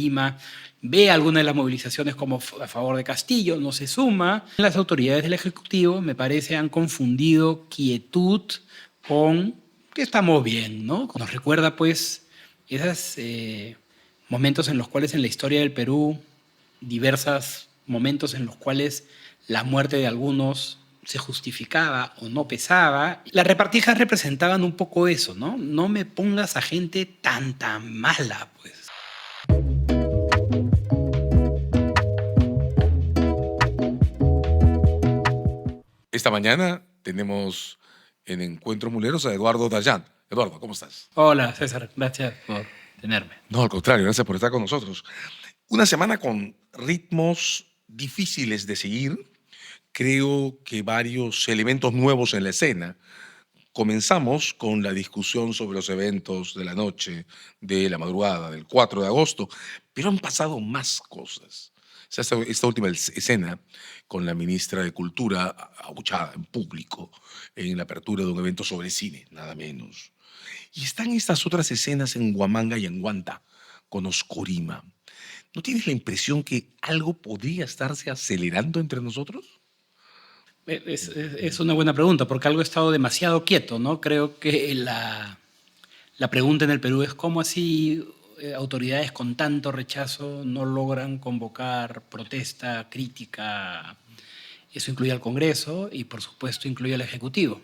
Lima ve alguna de las movilizaciones como a favor de Castillo, no se suma. Las autoridades del Ejecutivo, me parece, han confundido quietud con que estamos bien, ¿no? Nos recuerda, pues, esos momentos en los cuales en la historia del Perú, diversos momentos en los cuales la muerte de algunos se justificaba o no pesaba. Las repartijas representaban un poco eso, ¿no? No me pongas a gente tan mala, pues. Esta mañana tenemos en Encuentros Muleros a Eduardo Dayan. Eduardo, ¿cómo estás? Hola, César. Gracias por tenerme. No, al contrario, gracias por estar con nosotros. Una semana con ritmos difíciles de seguir. Creo que varios elementos nuevos en la escena. Comenzamos con la discusión sobre los eventos de la noche, de la madrugada, del 4 de agosto, pero han pasado más cosas. O sea, esta última escena con la ministra de Cultura abuchada en público en la apertura de un evento sobre cine, nada menos. Y están estas otras escenas en Huamanga y en Huanta, con Oscorima. ¿No tienes la impresión que algo podría estarse acelerando entre nosotros? Es una buena pregunta, porque algo ha estado demasiado quieto, ¿no? Creo que la pregunta en el Perú es cómo así autoridades con tanto rechazo no logran convocar protesta, crítica. Eso incluye al Congreso y, por supuesto, incluye al Ejecutivo.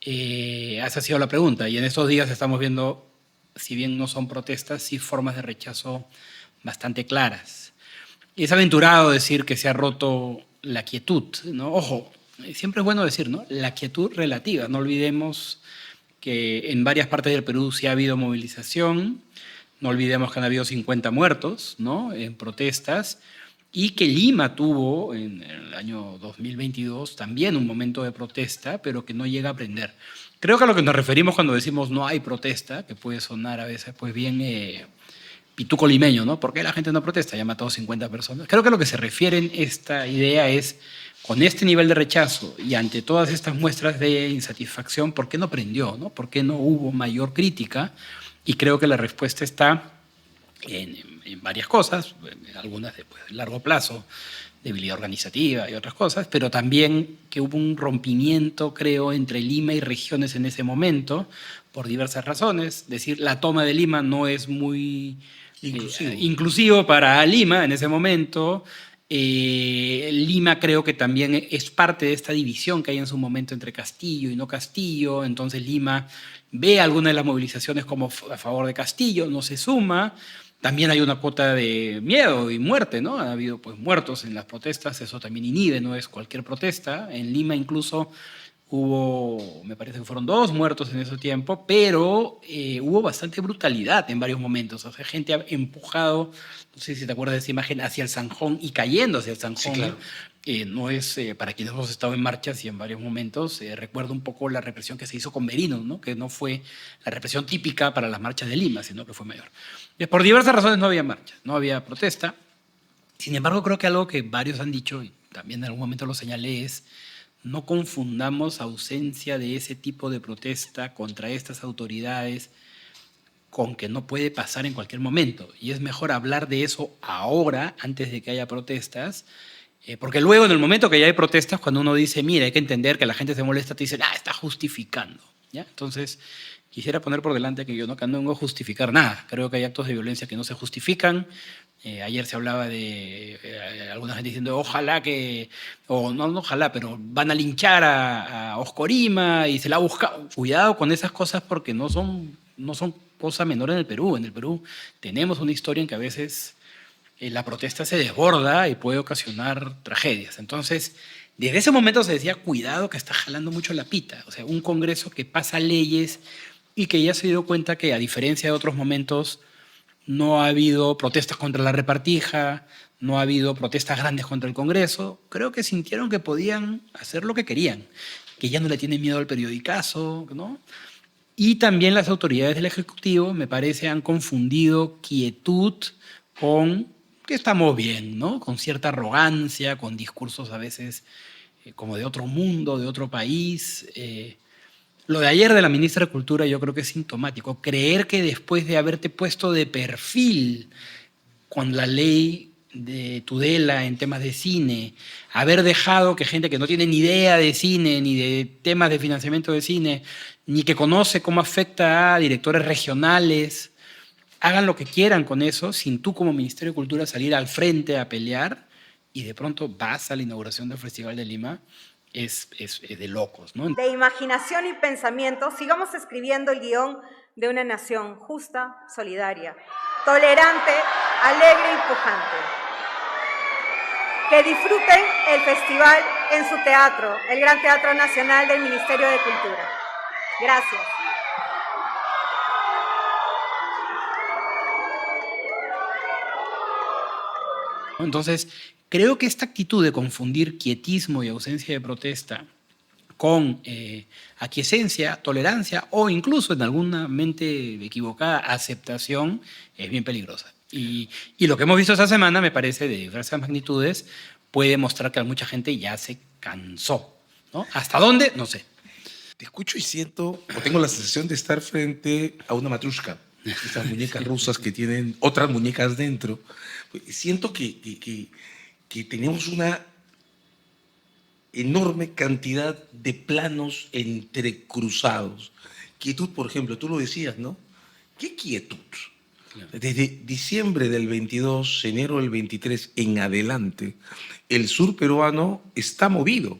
Esa ha sido la pregunta. Y en estos días estamos viendo, si bien no son protestas, sí formas de rechazo bastante claras. Y es aventurado decir que se ha roto la quietud, ¿no? Ojo, siempre es bueno decir, ¿no? La quietud relativa. No olvidemos que en varias partes del Perú sí ha habido movilización. No olvidemos que han habido 50 muertos, ¿no? En protestas. Y que Lima tuvo en el año 2022 también un momento de protesta, pero que no llega a prender. Creo que a lo que nos referimos cuando decimos no hay protesta, que puede sonar a veces pues bien pituco limeño, ¿no? ¿Por qué la gente no protesta? Ya ha matado 50 personas. Creo que a lo que se refiere en esta idea es, con este nivel de rechazo y ante todas estas muestras de insatisfacción, ¿por qué no prendió? ¿No? ¿Por qué no hubo mayor crítica? Y creo que la respuesta está en varias cosas, algunas de largo plazo, debilidad organizativa y otras cosas, pero también que hubo un rompimiento, creo, entre Lima y regiones en ese momento, por diversas razones. Es decir, la toma de Lima no es muy inclusivo para Lima en ese momento. Lima creo que también es parte de esta división que hay en su momento entre Castillo y no Castillo. Entonces Lima ve algunas de las movilizaciones como a favor de Castillo, no se suma. También hay una cuota de miedo y muerte, ¿no? Ha habido pues muertos en las protestas, eso también inhibe, no es cualquier protesta. En Lima incluso hubo, me parece que fueron 2 muertos en ese tiempo, pero hubo bastante brutalidad en varios momentos. O sea, gente ha empujado, no sé si te acuerdas de esa imagen, hacia el Zanjón y cayendo hacia el Zanjón. Sí, claro. No es, para quienes hemos estado en marchas y en varios momentos, recuerdo un poco la represión que se hizo con Merino, ¿no? Que no fue la represión típica para las marchas de Lima, sino que fue mayor. Por diversas razones no había marchas, no había protesta. Sin embargo, creo que algo que varios han dicho, y también en algún momento lo señalé, es no confundamos ausencia de ese tipo de protesta contra estas autoridades con que no puede pasar en cualquier momento. Y es mejor hablar de eso ahora, antes de que haya protestas, porque luego en el momento que ya hay protestas, cuando uno dice, mira, hay que entender que la gente se molesta, te dicen, está justificando. ¿Ya? Entonces, quisiera poner por delante que yo no vengo a justificar nada. Creo que hay actos de violencia que no se justifican. Ayer se hablaba de alguna gente diciendo, ojalá que, o no ojalá, pero van a linchar a Oscorima y se la ha buscado. Cuidado con esas cosas porque no son cosa menor en el Perú. En el Perú tenemos una historia en que a veces la protesta se desborda y puede ocasionar tragedias. Entonces, desde ese momento se decía, cuidado que está jalando mucho la pita. O sea, un Congreso que pasa leyes y que ya se dio cuenta que, a diferencia de otros momentos, no ha habido protestas contra la repartija, no ha habido protestas grandes contra el Congreso. Creo que sintieron que podían hacer lo que querían, que ya no le tienen miedo al periodicazo, ¿no? Y también las autoridades del Ejecutivo, me parece, han confundido quietud con que estamos bien, ¿no? Con cierta arrogancia, con discursos a veces como de otro mundo, de otro país. Lo de ayer de la ministra de Cultura yo creo que es sintomático. Creer que después de haberte puesto de perfil con la ley de Tudela en temas de cine, haber dejado que gente que no tiene ni idea de cine, ni de temas de financiamiento de cine, ni que conoce cómo afecta a directores regionales, hagan lo que quieran con eso, sin tú como Ministerio de Cultura salir al frente a pelear, y de pronto vas a la inauguración del Festival de Lima, es de locos, ¿no? De imaginación y pensamiento, sigamos escribiendo el guión de una nación justa, solidaria, tolerante, alegre y pujante. Que disfruten el festival en su teatro, el Gran Teatro Nacional del Ministerio de Cultura. Gracias. Entonces, creo que esta actitud de confundir quietismo y ausencia de protesta con aquiescencia, tolerancia o incluso en alguna mente equivocada aceptación es bien peligrosa. Y lo que hemos visto esta semana, me parece, de diversas magnitudes, puede mostrar que mucha gente ya se cansó, ¿no? ¿Hasta dónde? No sé. Te escucho y siento, o tengo la sensación de estar frente a una matrushka, estas muñecas rusas que tienen otras muñecas dentro. Siento que tenemos una enorme cantidad de planos entrecruzados. Quietud, por ejemplo, tú lo decías, ¿no? ¿Qué quietud? Desde diciembre del 22, enero del 23 en adelante, el sur peruano está movido.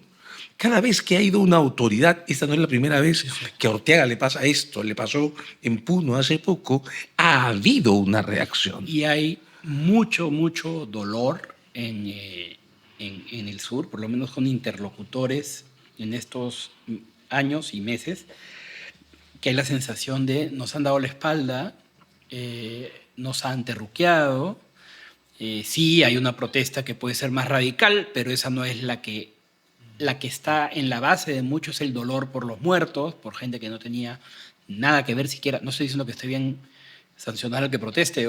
Cada vez que ha ido una autoridad, esta no es la primera vez que a Ortega le pasa esto, le pasó en Puno hace poco, ha habido una reacción. Y hay mucho, mucho dolor en el sur, por lo menos con interlocutores en estos años y meses, que hay la sensación de nos han dado la espalda, nos han terruqueado. Sí, hay una protesta que puede ser más radical, pero esa no es la que está en la base de mucho, es el dolor por los muertos, por gente que no tenía nada que ver siquiera. No estoy diciendo que esté bien sancionar al que proteste,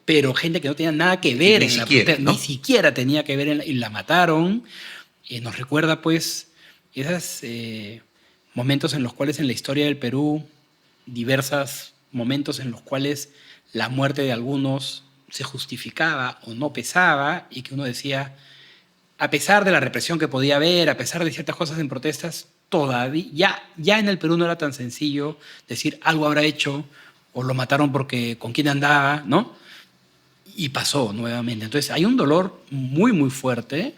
pero gente que no tenía nada que ver en la protesta, ¿no? Ni siquiera tenía que ver y la mataron. Nos recuerda, pues, esos momentos en los cuales en la historia del Perú, diversos momentos en los cuales la muerte de algunos se justificaba o no pesaba, y que uno decía, a pesar de la represión que podía haber, a pesar de ciertas cosas en protestas, todavía ya en el Perú no era tan sencillo decir algo habrá hecho o lo mataron porque con quién andaba, ¿no? Y pasó nuevamente. Entonces hay un dolor muy, muy fuerte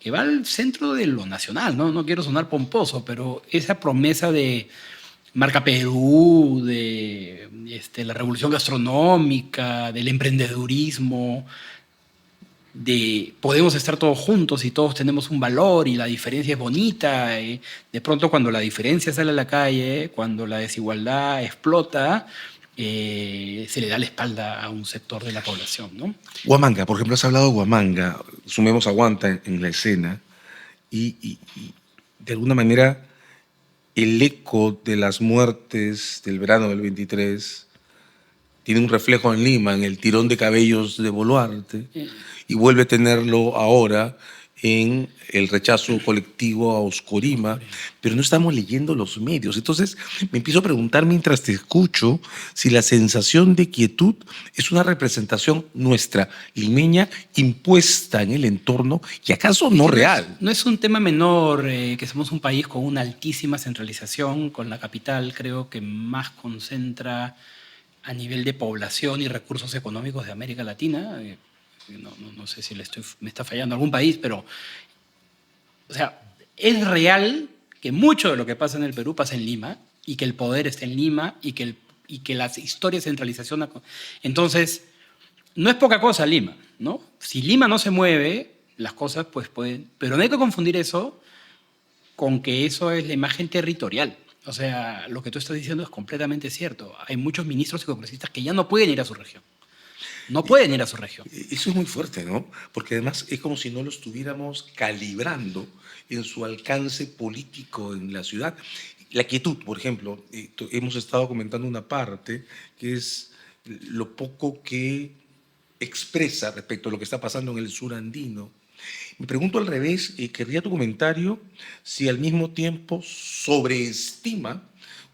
que va al centro de lo nacional, ¿no? No quiero sonar pomposo, pero esa promesa de Marca Perú, de la revolución gastronómica, del emprendedurismo, de podemos estar todos juntos y todos tenemos un valor y la diferencia es bonita. De pronto cuando la diferencia sale a la calle, cuando la desigualdad explota, se le da la espalda a un sector de la población, ¿no? Huamanga, por ejemplo, has hablado de Huamanga, sumemos a Huanta en la escena, y de alguna manera el eco de las muertes del verano del 23 tiene un reflejo en Lima, en el tirón de cabellos de Boluarte, y vuelve a tenerlo ahora en el rechazo colectivo a Oscorima, pero no estamos leyendo los medios. Entonces me empiezo a preguntar mientras te escucho si la sensación de quietud es una representación nuestra, limeña, impuesta en el entorno y acaso no real. No es un tema menor, que somos un país con una altísima centralización, con la capital creo que más concentra a nivel de población y recursos económicos de América Latina. No sé si me está fallando algún país, pero, o sea, es real que mucho de lo que pasa en el Perú pasa en Lima, y que el poder está en Lima, y que las historias de centralización. Entonces, no es poca cosa Lima, ¿no? Si Lima no se mueve, las cosas pues pueden. Pero no hay que confundir eso con que eso es la imagen territorial. O sea, lo que tú estás diciendo es completamente cierto. Hay muchos ministros y congresistas que ya no pueden ir a su región. No pueden ir a su región. Eso es muy fuerte, ¿no? Porque además es como si no lo estuviéramos calibrando en su alcance político en la ciudad. La quietud, por ejemplo, hemos estado comentando una parte que es lo poco que expresa respecto a lo que está pasando en el sur andino. Me pregunto al revés, querría tu comentario, si al mismo tiempo sobreestima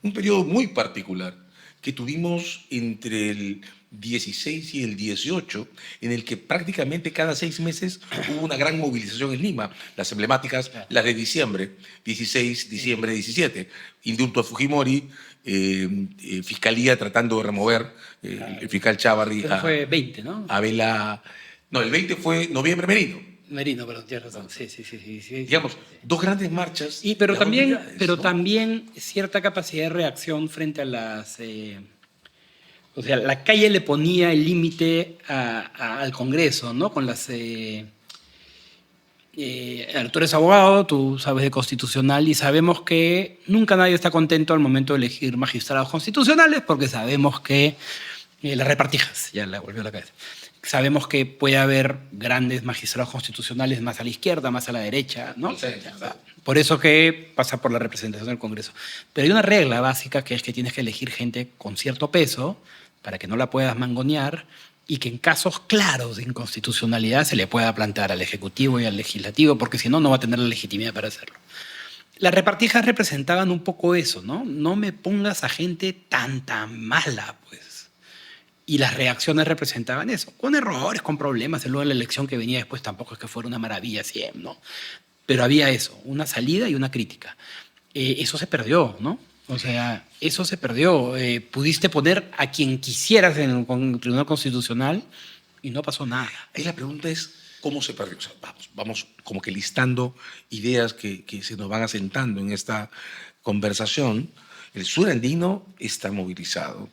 un periodo muy particular que tuvimos entre el 16 y el 18, en el que prácticamente cada 6 meses hubo una gran movilización en Lima, las emblemáticas, las de diciembre, 16, diciembre 17, indulto a Fujimori, Fiscalía tratando de remover, el fiscal Chávarri Eso fue 20, ¿no? a Vela... No, el 20 fue noviembre Merino. Merino, perdón, tienes razón. Sí. Digamos, dos grandes marchas. Pero de también, autoridades, ¿no? también cierta capacidad de reacción frente a las... o sea, la calle le ponía el límite al Congreso, ¿no? Con las... tú eres abogado, tú sabes de constitucional y sabemos que nunca nadie está contento al momento de elegir magistrados constitucionales porque sabemos que las repartijas, ya la volvió a la cabeza. Sabemos que puede haber grandes magistrados constitucionales más a la izquierda, más a la derecha, ¿no? Sí. Por eso que pasa por la representación del Congreso. Pero hay una regla básica que es que tienes que elegir gente con cierto peso para que no la puedas mangonear y que en casos claros de inconstitucionalidad se le pueda plantear al Ejecutivo y al Legislativo, porque si no, no va a tener la legitimidad para hacerlo. Las repartijas representaban un poco eso, ¿no? No me pongas a gente tan mala, pues. Y las reacciones representaban eso, con errores, con problemas. Luego la elección que venía después tampoco es que fuera una maravilla siempre, ¿no? Pero había eso, una salida y una crítica. Eso se perdió, ¿no? O sea, eso se perdió. Pudiste poner a quien quisieras en el Tribunal Constitucional y no pasó nada. Ahí la pregunta es, ¿cómo se perdió? O sea, vamos como que listando ideas que se nos van asentando en esta conversación. El sur andino está movilizado.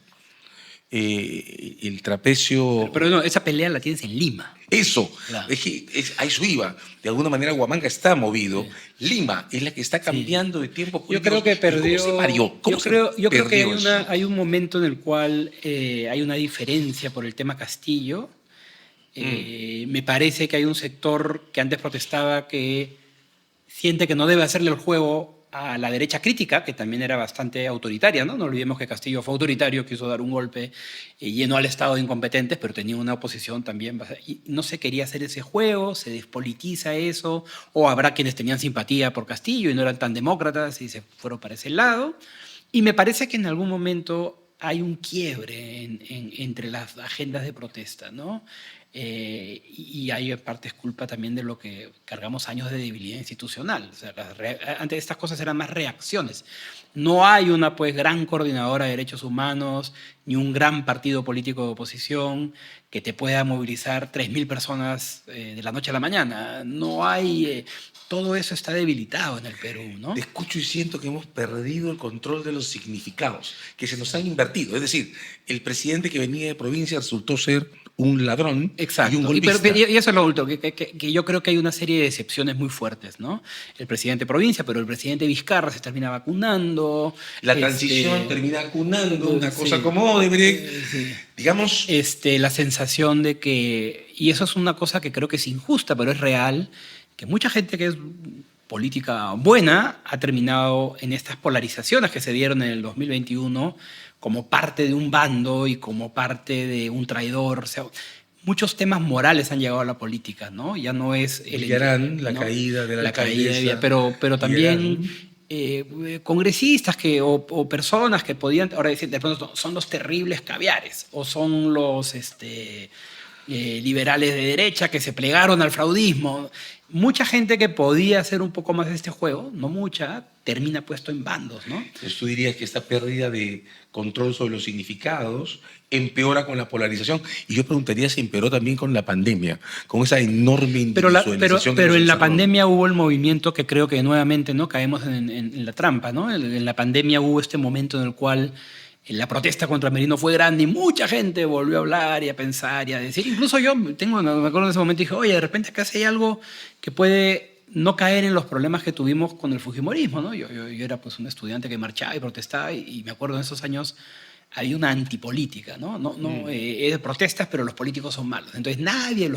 El trapecio... Pero no, esa pelea la tienes en Lima. Eso, Claro. a eso iba. De alguna manera Huamanga está movido. Sí. Lima es la que está cambiando de tiempo político. Yo creo que perdió... ¿Cómo se parió? Yo creo que hay un momento en el cual hay una diferencia por el tema Castillo. Me parece que hay un sector que antes protestaba que siente que no debe hacerle el juego a la derecha crítica, que también era bastante autoritaria, ¿no? No olvidemos que Castillo fue autoritario, quiso dar un golpe, llenó al Estado de incompetentes, pero tenía una oposición también. Y no se quería hacer ese juego, se despolitiza eso, o habrá quienes tenían simpatía por Castillo y no eran tan demócratas y se fueron para ese lado. Y me parece que en algún momento hay un quiebre entre las agendas de protesta, ¿no? Y hay en parte es culpa también de lo que cargamos años de debilidad institucional. O sea, antes estas cosas eran más reacciones. No hay una pues gran coordinadora de derechos humanos ni un gran partido político de oposición que te pueda movilizar 3.000 personas de la noche a la mañana. No hay... todo eso está debilitado en el Perú, ¿no? Te escucho y siento que hemos perdido el control de los significados, que se nos han invertido. Es decir, el presidente que venía de provincia resultó ser un ladrón. Exacto. Y un golpista. Y eso es lo último, que yo creo que hay una serie de decepciones muy fuertes, ¿no? El presidente de provincia, pero el presidente Vizcarra se termina vacunando. La transición termina vacunando, una cosa como Odebrecht. Digamos... la sensación de que, y eso es una cosa que creo que es injusta, pero es real, que mucha gente que es política buena ha terminado en estas polarizaciones que se dieron en el 2021 como parte de un bando y como parte de un traidor. O sea, muchos temas morales han llegado a la política, ¿no? Ya no es... Villarán, la caída de la alcaldesa. Pero también congresistas o personas que podían, ahora decir, de pronto son los terribles caviares o son los liberales de derecha que se plegaron al fraudismo. Mucha gente que podía hacer un poco más de este juego, no mucha, termina puesto en bandos, ¿no? Entonces tú dirías que esta pérdida de control sobre los significados empeora con la polarización. Y yo preguntaría si empeoró también con la pandemia, con esa enorme individualización. Pero en la pandemia hubo el movimiento que creo que nuevamente no caemos en la trampa, ¿no? En la pandemia hubo este momento en el cual la protesta contra Merino fue grande y mucha gente volvió a hablar y a pensar y a decir. Incluso yo me acuerdo en ese momento y dije, oye, de repente acá hay algo que puede no caer en los problemas que tuvimos con el fujimorismo, ¿no? Yo era pues un estudiante que marchaba y protestaba y me acuerdo en esos años había una antipolítica, ¿no? Protestas, pero los políticos son malos. Entonces nadie,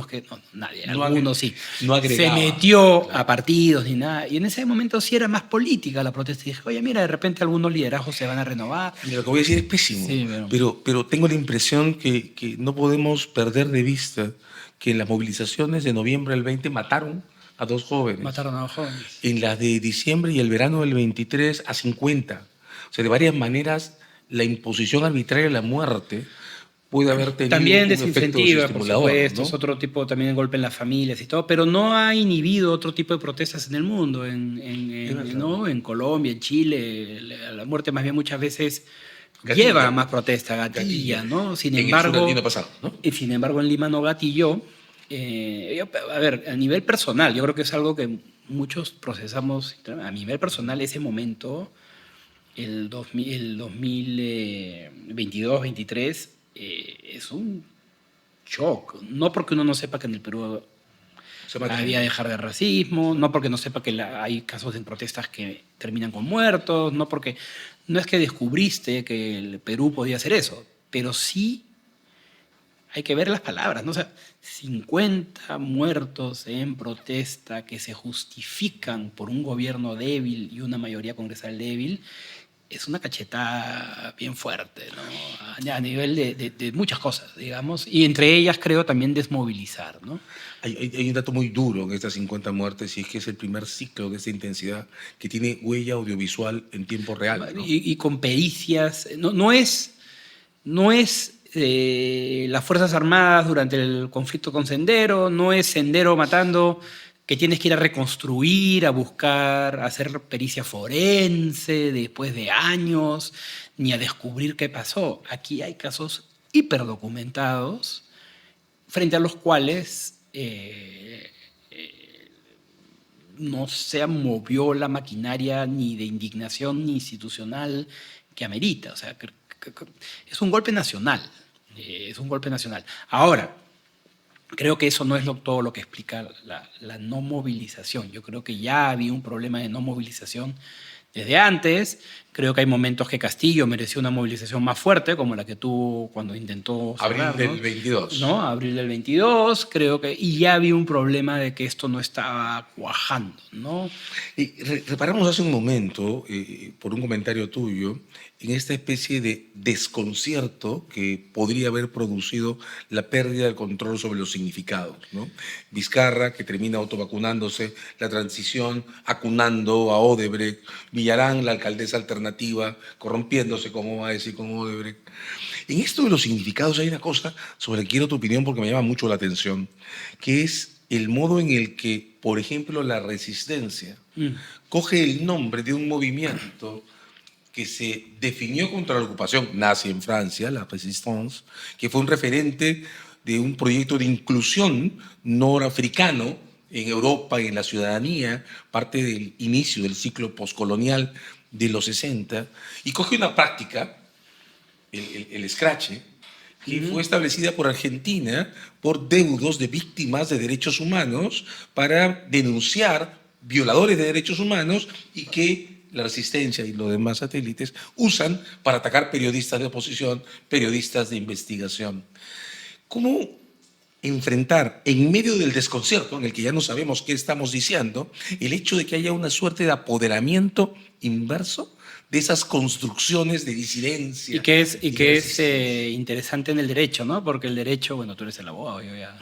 algunos sí, se metió a partidos ni nada. Y en ese momento sí era más política la protesta. Y dije, oye, mira, de repente algunos liderazgos se van a renovar. Mira, lo que voy a decir es pésimo, sí, pero tengo la impresión que no podemos perder de vista que en las movilizaciones de noviembre del 20 mataron a 2 jóvenes. Mataron a 2 jóvenes. En las de diciembre y el verano del 23 a 50. O sea, de varias maneras la imposición arbitraria de la muerte puede haber tenido También un efecto desincentiva, por desestimulador, supuesto, ¿no? es otro tipo también de golpe en las familias y todo, pero no ha inhibido otro tipo de protestas en el mundo, Es verdad. ¿no? En Colombia, en Chile, la muerte más bien muchas veces Gatilla. lleva a más protesta, gatilla, ¿no? Sin En el sur embargo, andino pasado, ¿no? y sin embargo en Lima no gatilló. A ver, a nivel personal, yo creo que es algo que muchos procesamos, a nivel personal ese momento, el 2022-23, es un shock. No porque uno no sepa que en el Perú Se mata había gente. dejar de racismo, no porque no sepa que hay casos de protestas que terminan con muertos, no es que descubriste que el Perú podía hacer eso, pero sí hay que ver las palabras, ¿no? O sea, 50 muertos en protesta que se justifican por un gobierno débil y una mayoría congresal débil, es una cachetada bien fuerte, ¿no? A nivel de muchas cosas, digamos, y entre ellas creo también desmovilizar, ¿no? Hay un dato muy duro en estas 50 muertes y es que es el primer ciclo de esta intensidad que tiene huella audiovisual en tiempo real, ¿no? Y con pericias, no es las Fuerzas Armadas durante el conflicto con Sendero, no es Sendero matando, que tienes que ir a reconstruir, a buscar, a hacer pericia forense después de años, ni a descubrir qué pasó. Aquí hay casos hiperdocumentados frente a los cuales no se movió la maquinaria ni de indignación ni institucional que amerita. O sea, es un golpe nacional. Es un golpe nacional. Ahora, creo que eso no es todo lo que explica la no movilización. Yo creo que ya había un problema de no movilización desde antes. Creo que hay momentos que Castillo mereció una movilización más fuerte, como la que tuvo cuando intentó cerrar, Abril ¿no? del 22. ¿No? Abril del 22, creo que. Y ya había un problema de que esto no estaba cuajando, ¿no? Y reparamos hace un momento, por un comentario tuyo, en esta especie de desconcierto que podría haber producido la pérdida del control sobre los significados, ¿no? Vizcarra, que termina autovacunándose, la transición acunando a Odebrecht, Villarán, la alcaldesa alternativa, corrompiéndose, como va a decir, con Odebrecht. En esto de los significados hay una cosa sobre la que quiero tu opinión porque me llama mucho la atención, que es el modo en el que, por ejemplo, la resistencia coge el nombre de un movimiento que se definió contra la ocupación nazi en Francia, la Resistance, que fue un referente de un proyecto de inclusión norafricano en Europa y en la ciudadanía, parte del inicio del ciclo postcolonial de los 60, y coge una práctica, el escrache, que fue establecida por Argentina por deudos de víctimas de derechos humanos para denunciar violadores de derechos humanos y que la Resistencia y los demás satélites usan para atacar periodistas de oposición, periodistas de investigación. ¿Cómo enfrentar en medio del desconcierto en el que ya no sabemos qué estamos diciendo el hecho de que haya una suerte de apoderamiento inverso de esas construcciones de disidencia? Y que es interesante en el derecho, ¿no? Porque el derecho, bueno, tú eres el abogado, yo ya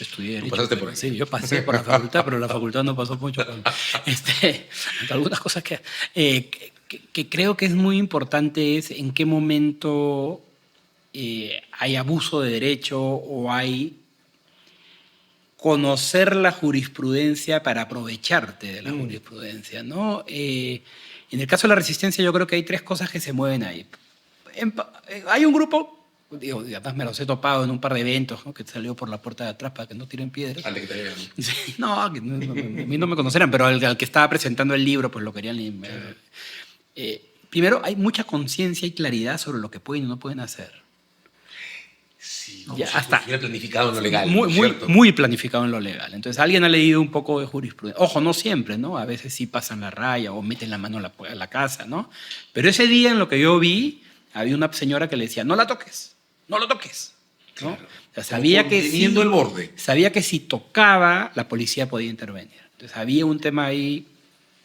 estudié derecho. pasaste por ahí. Sí, yo pasé por la facultad, pero la facultad no pasó mucho. Algunas cosas que creo que es muy importante es en qué momento hay abuso de derecho o hay conocer la jurisprudencia para aprovecharte de la jurisprudencia, ¿no? En el caso de la resistencia yo creo que hay tres cosas que se mueven ahí. Hay un grupo, digo, además me los he topado en un par de eventos, ¿no? Que salió por la puerta de atrás para que no tiren piedras. Antes que te vean. Sí, no, a mí no me conocerán, pero al que estaba presentando el libro pues lo querían. Primero, hay mucha conciencia y claridad sobre lo que pueden y no pueden hacer. Sí, como Ya, si hasta estuviera planificado en lo legal, muy, ¿no es muy, cierto? muy planificado en lo legal. Entonces, alguien ha leído un poco de jurisprudencia. Ojo, no siempre, ¿no? A veces sí pasan la raya o meten la mano a la casa, ¿no? Pero ese día en lo que yo vi, había una señora que le decía, no la toques, no lo toques, ¿no? Claro. O sea, sabía que Conteniendo el borde. sabía que si tocaba, la policía podía intervenir. Entonces, había un tema ahí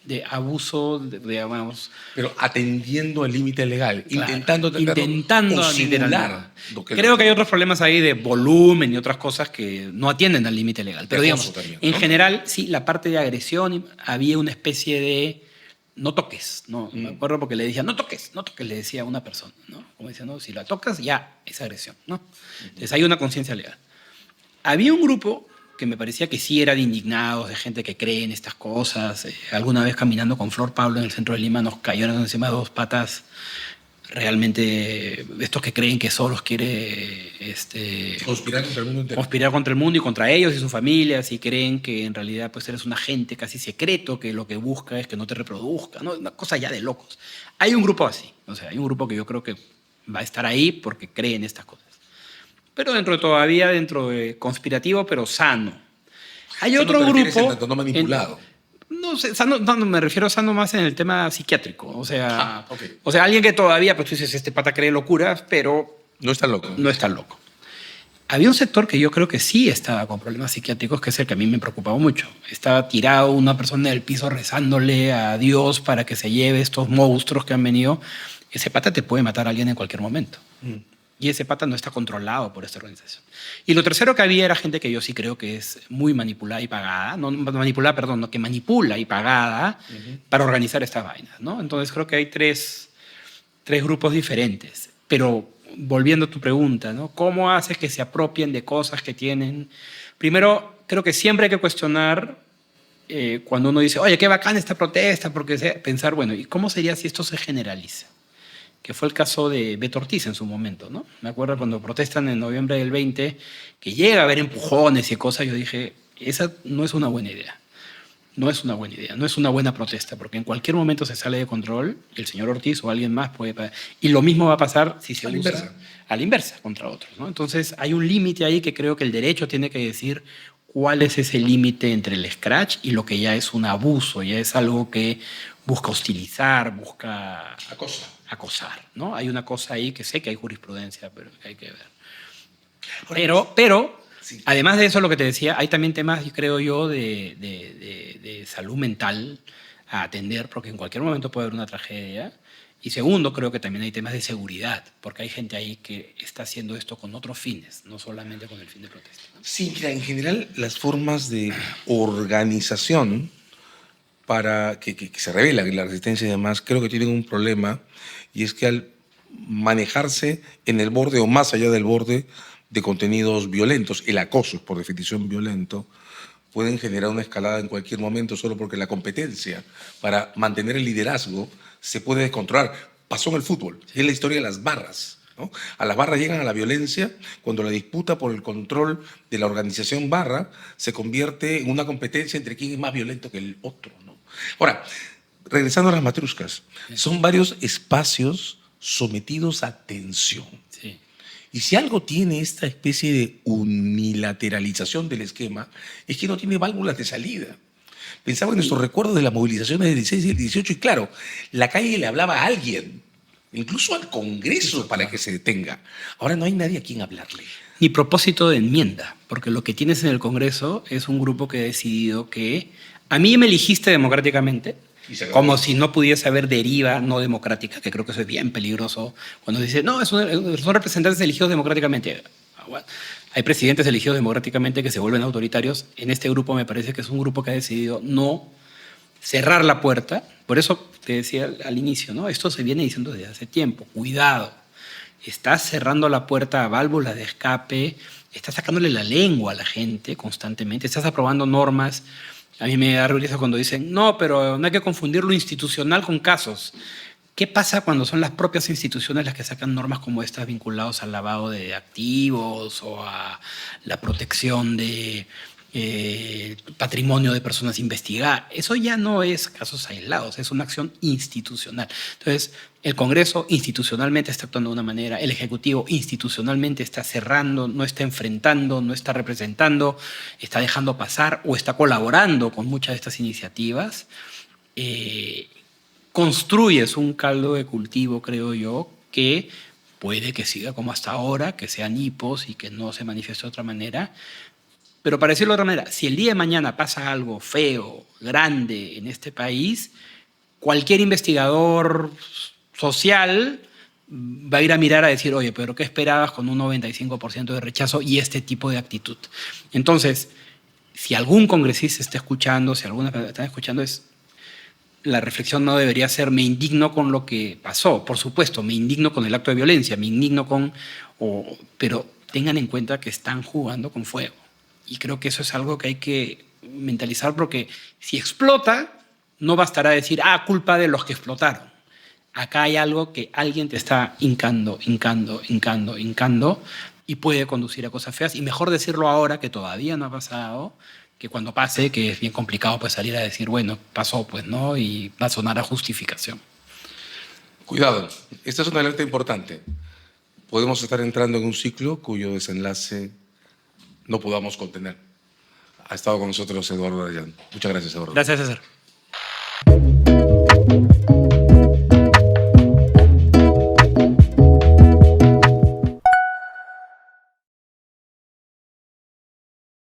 de abuso, digamos. Pero atendiendo al límite legal, Claro, intentando literal. simular lo que Creo que hay otros problemas ahí de volumen y otras cosas que no atienden al límite legal. Pero De digamos, acoso también, en ¿no? general, sí, la parte de agresión, había una especie de no toques, ¿no? Me acuerdo porque le decía, no toques, le decía a una persona, ¿no? Como diciendo, si la tocas, ya es agresión, ¿no? Entonces hay una conciencia legal. Había un grupo que me parecía que sí era de indignados, de gente que cree en estas cosas. Alguna vez caminando con Flor Pablo en el centro de Lima nos cayeron encima dos patas realmente estos que creen que Soros quiere Conspirar contra el mundo entero. conspirar contra el mundo y contra ellos y sus familias y creen que en realidad pues eres un agente casi secreto que lo que busca es que no te reproduzca, ¿no? Una cosa ya de locos. Hay un grupo así, o sea, hay un grupo que yo creo que va a estar ahí porque cree en estas cosas. Pero todavía dentro de conspirativo, pero sano. Hay Sano otro te refieres grupo... en tanto no manipulado. No sé, sano, no, me refiero a sano más en el tema psiquiátrico. O sea, ok. o sea, alguien que todavía, pues tú dices, este pata cree locuras, pero No está loco. no está loco. Había un sector que yo creo que sí estaba con problemas psiquiátricos, que es el que a mí me preocupaba mucho. Estaba tirado una persona en el piso rezándole a Dios para que se lleve estos monstruos que han venido. Ese pata te puede matar a alguien en cualquier momento. Y ese pata no está controlado por esta organización. Y lo tercero que había era gente que yo sí creo que es muy manipulada y pagada, que manipula y pagada para organizar estas vainas, ¿no? Entonces creo que hay tres grupos diferentes. Pero volviendo a tu pregunta, ¿no? ¿Cómo haces que se apropien de cosas que tienen? Primero, creo que siempre hay que cuestionar cuando uno dice, oye, qué bacán esta protesta, porque pensar, bueno, ¿y cómo sería si esto se generaliza? Que fue el caso de Beto Ortiz en su momento, ¿no? Me acuerdo cuando protestan en noviembre del 20, que llega a haber empujones y cosas, yo dije, esa no es una buena idea. No es una buena idea, no es una buena protesta, porque en cualquier momento se sale de control y el señor Ortiz o alguien más puede... Y lo mismo va a pasar si se usa a la inversa contra otros, ¿no? Entonces hay un límite ahí que creo que el derecho tiene que decir cuál es ese límite entre el scratch y lo que ya es un abuso, ya es algo que busca hostilizar, busca... acosar, ¿no? Hay una cosa ahí que sé que hay jurisprudencia, pero que hay que ver. Pero sí. Además de eso, lo que te decía, hay también temas, creo yo, de salud mental a atender, porque en cualquier momento puede haber una tragedia. Y segundo, creo que también hay temas de seguridad, porque hay gente ahí que está haciendo esto con otros fines, no solamente con el fin de protesta, ¿no? Sí, mira, en general las formas de organización para que se revela la resistencia y demás, creo que tienen un problema, y es que al manejarse en el borde o más allá del borde de contenidos violentos, el acoso es por definición violento, pueden generar una escalada en cualquier momento solo porque la competencia para mantener el liderazgo se puede descontrolar. Pasó en el fútbol, es la historia de las barras, ¿no? A las barras llegan a la violencia cuando la disputa por el control de la organización barra se convierte en una competencia entre quién es más violento que el otro, ¿no? Ahora, regresando a las matruscas, son varios espacios sometidos a tensión. Sí. Y si algo tiene esta especie de unilateralización del esquema, es que no tiene válvulas de salida. Pensaba en nuestros recuerdos de las movilizaciones del 16 y el 18, y claro, la calle le hablaba a alguien, incluso al Congreso, para que se detenga. Ahora no hay nadie a quien hablarle. Ni propósito de enmienda, porque lo que tienes en el Congreso es un grupo que ha decidido que a mí me eligiste democráticamente, como si no pudiese haber deriva no democrática, que creo que eso es bien peligroso, cuando dice, no, son representantes elegidos democráticamente. Bueno, hay presidentes elegidos democráticamente que se vuelven autoritarios. En este grupo me parece que es un grupo que ha decidido no cerrar la puerta. Por eso te decía al inicio, ¿no? Esto se viene diciendo desde hace tiempo. Cuidado, estás cerrando la puerta a válvulas de escape, estás sacándole la lengua a la gente constantemente, estás aprobando normas. A mí me da risa cuando dicen, no, pero no hay que confundir lo institucional con casos. ¿Qué pasa cuando son las propias instituciones las que sacan normas como estas vinculadas al lavado de activos o a la protección de patrimonio de personas investigadas? Eso ya no es casos aislados, es una acción institucional. Entonces, el Congreso institucionalmente está actuando de una manera, el Ejecutivo institucionalmente está cerrando, no está enfrentando, no está representando, está dejando pasar o está colaborando con muchas de estas iniciativas. Construyes un caldo de cultivo, creo yo, que puede que siga como hasta ahora, que sean hipos y que no se manifieste de otra manera. Pero para decirlo de otra manera, si el día de mañana pasa algo feo, grande en este país, cualquier investigador social va a ir a mirar a decir, oye, pero ¿qué esperabas con un 95% de rechazo y este tipo de actitud? Entonces, si algún congresista está escuchando, si alguna persona está escuchando, es la reflexión no debería ser me indigno con lo que pasó. Por supuesto, me indigno con el acto de violencia, me indigno con... pero tengan en cuenta que están jugando con fuego. Y creo que eso es algo que hay que mentalizar porque si explota, no bastará decir, culpa de los que explotaron. Acá hay algo que alguien te está hincando y puede conducir a cosas feas. Y mejor decirlo ahora que todavía no ha pasado, que cuando pase, que es bien complicado pues salir a decir, bueno, pasó pues, ¿no? Y va a sonar a justificación. Cuidado, esta es una alerta importante. Podemos estar entrando en un ciclo cuyo desenlace no podamos contener. Ha estado con nosotros Eduardo Arellano. Muchas gracias, Eduardo. Gracias, César.